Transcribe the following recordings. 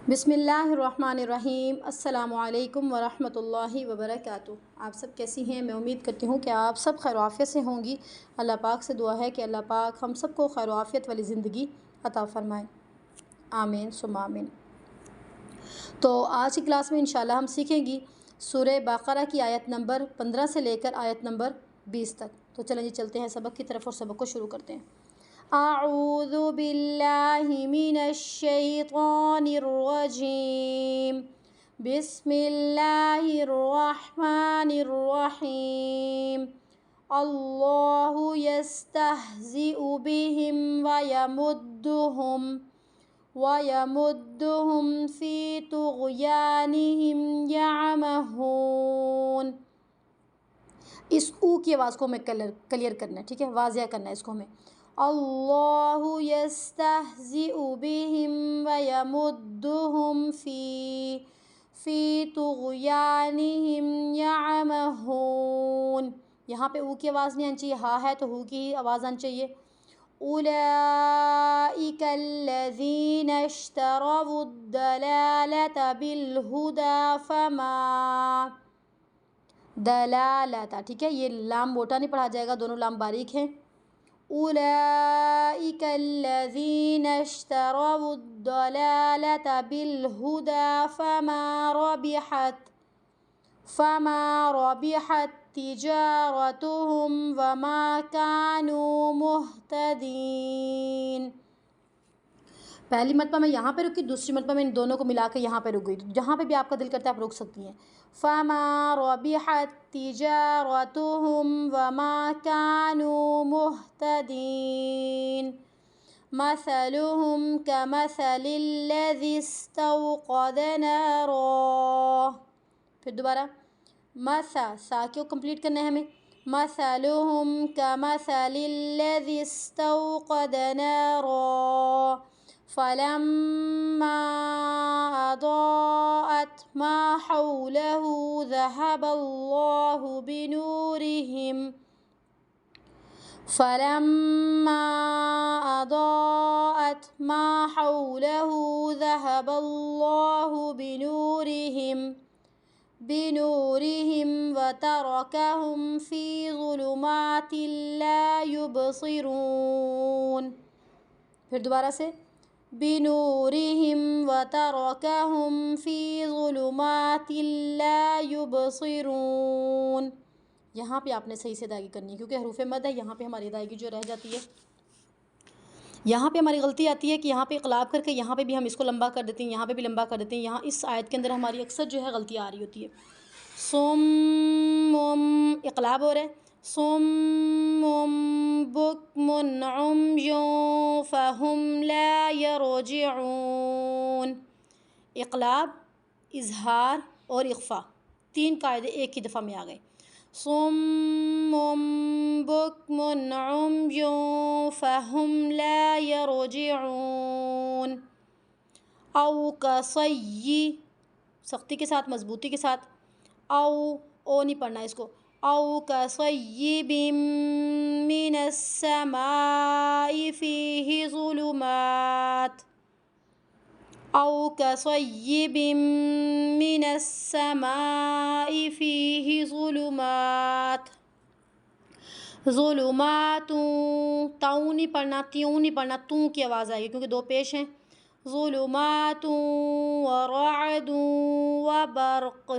بسم اللہ الرحمن الرحیم۔ السلام علیکم ورحمۃ اللہ وبرکاتہ۔ آپ سب کیسی ہیں؟ میں امید کرتی ہوں کہ آپ سب خیر و عافیت سے ہوں گی۔ اللہ پاک سے دعا ہے کہ اللہ پاک ہم سب کو خیر و عافیت والی زندگی عطا فرمائے، آمین ثم آمین۔ تو آج کی کلاس میں انشاءاللہ ہم سیکھیں گی سورہ بقرہ کی آیت نمبر 15 سے لے کر آیت نمبر 20 تک۔ تو چلیں جی چلتے ہیں سبق کی طرف اور سبق کو شروع کرتے ہیں۔ اعوذ باللہ من الشیطان الرجیم، بسم اللہ الرحمن الرحیم۔ اللہ یستہزئ بہم وَيَمُدُّهُمْ فِي طُغْيَانِهِمْ يَعْمَهُونَ۔ اس او کی آواز کو ہمیں کلیئر کرنا ہے، ٹھیک ہے، واضح کرنا ہے اس کو ہمیں۔ اللہ یستہزئ بہم وَيَمُدُّهُمْ فی طُغْيَانِهِمْ يَعْمَهُونَ۔ یہاں پہ او کی آواز نہیں آنی چاہیے، ہاں ہے تو ہو کی آواز آنی چاہیے۔ اولئک الذین اشتروا الضلالۃ بالہدی دلالتا، ٹھیک ہے، یہ لام موٹا نہیں پڑھا جائے گا، دونوں لام باریک ہیں۔ اولئک الذین اشتروا الضلالۃ بالہدی فما ربحت تجارتهم وما كانوا مہتدین۔ پہلی مرتبہ میں یہاں پہ رکی، دوسری مرتبہ میں ان دونوں کو ملا کے یہاں پہ رک گئی۔ جہاں پہ بھی آپ کا دل کرتا ہے آپ روک سکتی ہیں۔ فما ربحت تجارتهم وما كانوا مہتدین، مثلهم كمثل الذي استوقد نارا۔ پھر دوبارہ سا کو کمپلیٹ کرنا ہے ہمیں۔ مثلهم كمثل الذي استوقد نارا فلما أضاءت ما حوله ذهب الله بنورهم وتركهم في ظلمات لا يبصرون۔ پھر دوبارہ سے بنورهم وتركهم في ظلمات لا يبصرون۔ یہاں پہ آپ نے صحیح سے ادائیگی کرنی ہے کیونکہ حروف مد ہے، یہاں پہ ہماری ادائیگی جو رہ جاتی ہے، یہاں پہ ہماری غلطی آتی ہے کہ یہاں پہ اقلاب کر کے یہاں پہ بھی ہم اس کو لمبا کر دیتے ہیں، یہاں پہ بھی لمبا کر دیتے ہیں۔ یہاں اس آیت کے اندر ہماری اکثر جو ہے غلطی آ رہی ہوتی ہے۔ صم اقلاب ہو رہا ہے، صم بکم عمی فہم لا یرجعون۔ اقلاب، اظہار اور اخفا، تین قاعدے ایک ہی دفعہ میں آ گئے۔ صم بکم عمی فہم لا یرجعون۔ او کصی، سختی کے ساتھ، مضبوطی کے ساتھ، او نہیں پڑھنا اس کو، او کصیب من السماء فیہ ظلمات، او کصیب من السماء فیہ ظلمات تاؤں نہیں پڑھنا، تیوں نہیں پڑھنا، توں کی آواز آئے گی کیونکہ دو پیش ہیں۔ ظلمات ورعد وبرق،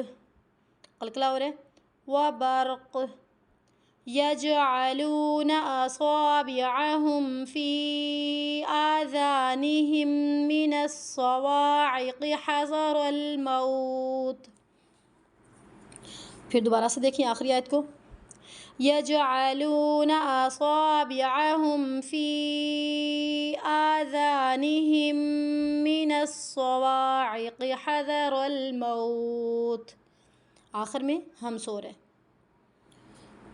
قلقلہ ہو رہا ہے، وبرق یجعلون اصابعهم فی آذانهم من الصواعق حذر الموت۔ پھر دوبارہ سے دیکھیں آخری آیت کو، یجعلون اصابعهم فی آذانهم من الصواعق حذر الموت۔ آخر میں ہم سو رہے۔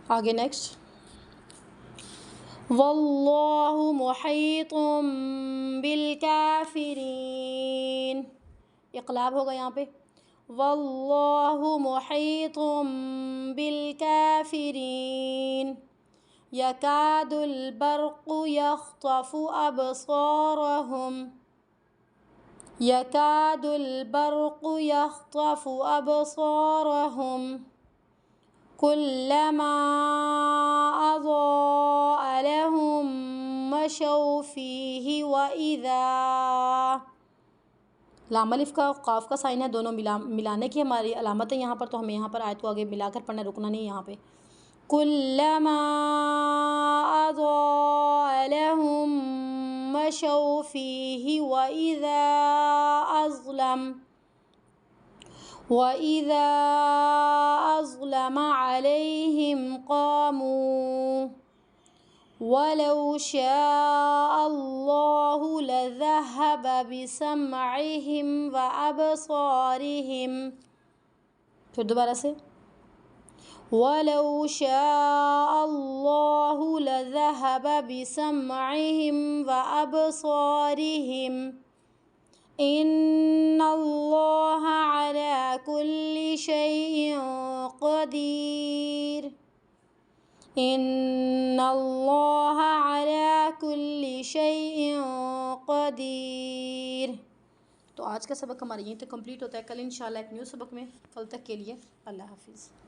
آگے نیکسٹ، واللہ محیط بالکافرین۔ اقلاب ہوگا یہاں پہ، واللہ محیط بالکافرین، یکاد البرق یخطف ابصارہم، يكاد البرق يخطف أبصارهم كلما أضاء لهم مشوا فيه وإذا لام الف کا قاف کا سائن ہے، دونوں ملانے کی ہماری علامت ہے یہاں پر، تو ہمیں یہاں پر آیت کو آگے ملا کر پڑھنا، رکنا نہیں یہاں پہ. کلما اضاء لهم مشوا فيه وإذا أظلم عليهم قاموا ولو شاء الله لذهب بسمعهم وأبصارهم. پھر دوبارہ سے وَلَوْ شَاءَ اللَّهُ لَذَهَبَ بِسَمْعِهِمْ وَأَبْصَارِهِمْ إِنَّ اللَّهَ عَلَى كُلِّ شَيْءٍ قَدِيرٌ إِنَّ اللَّهَ عَلَى كُلِّ شَيْءٍ قَدِيرٌ. تو آج کا سبق ہمارا یہیں تک کمپلیٹ ہوتا ہے. کل انشاءاللہ ایک نیو سبق میں. کل تک کے لیے اللہ حافظ.